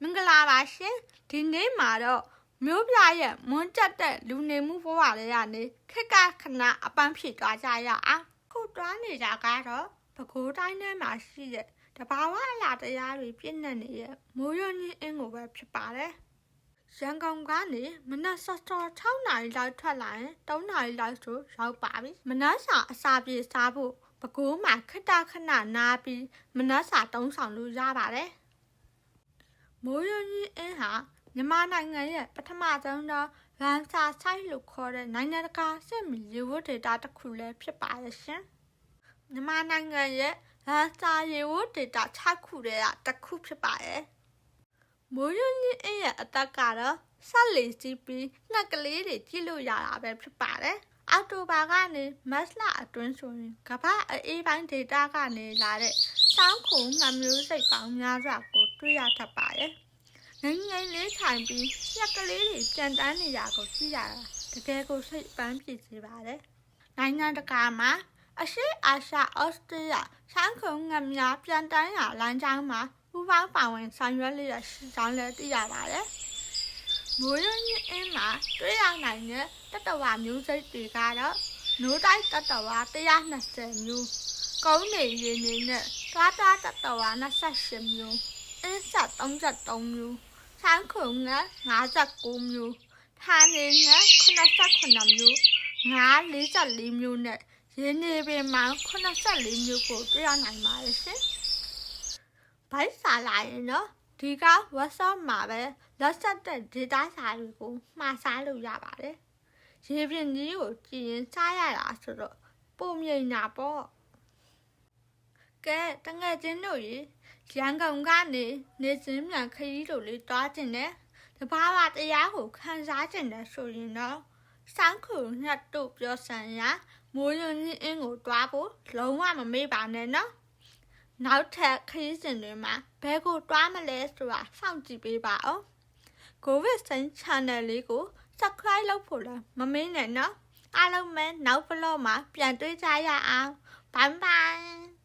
မင်္ဂလာပါရှင်ဒီနေ့မှာတော့မျိုးပြရဲ့မွန်းတက်တဲ့လူနေမှုဘဝတွေကနေခက်ကခဏအပန်းဖြေသွားကြရအောင်ခုတွားနေကြကတော့ပဲခူးတိုင်းထဲမှာရှိတဲ့တဘာဝအလားတရားတွေပြည့်နေရဲ့မိုးရွာညင်းအင်းကိုပဲဖြစ်ပါတယ်ရန်ကုန်ကနေမနက်စောစော6နာရီလောက်ထွက်လာရင်3နာရီလောက်ဆိုရောက်ပါပြီမနက်စာအစာပြေစားဖို့ပဲခူးမှာခက်ခဏနားပြီးမနက်စာတုံးဆောင်လို့ရပါတယ်မိုးရွာညင်းအင်းဟာမြန်မာနိုင်ငံရဲ့ပထမဆုံးသောလမ်းစာဆိုင်လို့ခေါ်တဲ့နိုင်ငံတကာစစ်မီရေဝတ်ဒေတာတစ်ခုလည်းဖြစ်ပါရဲ့ရှင်မြန်မာနိုင်ငံရဲ့လမ်းစာရေဝတ်ဒေတာ6ခုတည်းကတစ်ခုဖြစ်ပါရဲ့မိုးရွာညင်းအင်းရဲ့အသက်ကတော့ဆက်လီစီးပြီးငှက်ကလေးတွေကြည့်လို့ရတာပဲဖြစ်ပါတယ်အောက်တိုဘာကနေမတ်လအတွင်းဆိုရင်ကမ္ဘာအေးပိုင်းဒေတာကနေလာတဲ့ဆောင်းခုံငမျိုးစိတ်ပေါင်းများစွာကိုတွေ့ရတတ်ပါရဲ့ငိမ့်ငိမ့်လေးထိုင်ပြီးငှက်ကလေးတွေကြံတန်းနေတာကိုကြည့်ရတာတကယ်ကိုစိတ်ပန်းပြေစေပါတယ်နိုင်ငံတကာမှာအရှေ့အာရှဩစတြေးလျဆောင်းခုံငများပြန်တန်းရာလမ်းကြောင်းမှာပူပေါင်းပါဝင်ဆောင်ရွက်လျက်ရှိကြောင်းလည်းသိရပါတယ်မိုးရွာညင်းအင်းမှာတွေ့ရနိုင်တဲ့တတဝါမျိုးစိတ်တွေကတော့နိုးတိုက်တတဝါ120မျိုးကုန်းနေရင်းနေနဲ့သွားတတဝါ28မျိုးအင်းဆက်33မျိုးဆန်းခုံင59မျိုးထာနေင89မျိုးငါး44မျိုးနဲ့ရင်းနေပင်မှာ84မျိုးကိုတွေ့ရနိုင်ပါတယ်ရှင်ဘိုက်စာလာရင်တော့ဒီက WhatsApp မှာပဲလက်ဆက်တဲ့ data စာတွေကိုမှားစားလို့ရပါတယ်။ရေပြင်ကြီးကိုကြည့်ရင်စားရတာဆိုတော့ပုံမြိန်တာပေါ့။ကဲတငယ်ချင်းတို့ရေရန်ကုန်ကနေနေစင်းမြန်ခရီးတို့လေးတွားကျင်တယ်။တဘာဝတရားကိုခံစားကျင်တယ်ဆိုရင်တော့စန်းခုညတ်တို့ပြောဆန်ရမိုးရွာညင်းအင်းကိုတွားဖို့လုံးဝမမေ့ပါနဲ့နော်။နောက်ထပ်ခရီးစဉ်တွေမှာဘယ်ကိုတွားမလဲဆိုတာစောင့်ကြည့်ပေးပါအောင်။ COVID Saint Channel လေးကို Subscribe လုပ်ဖို့လည်းမမေ့နဲ့နော်။အားလုံးပဲနောက် vlog မှာပြန်တွေ့ကြရအောင်။ Bye bye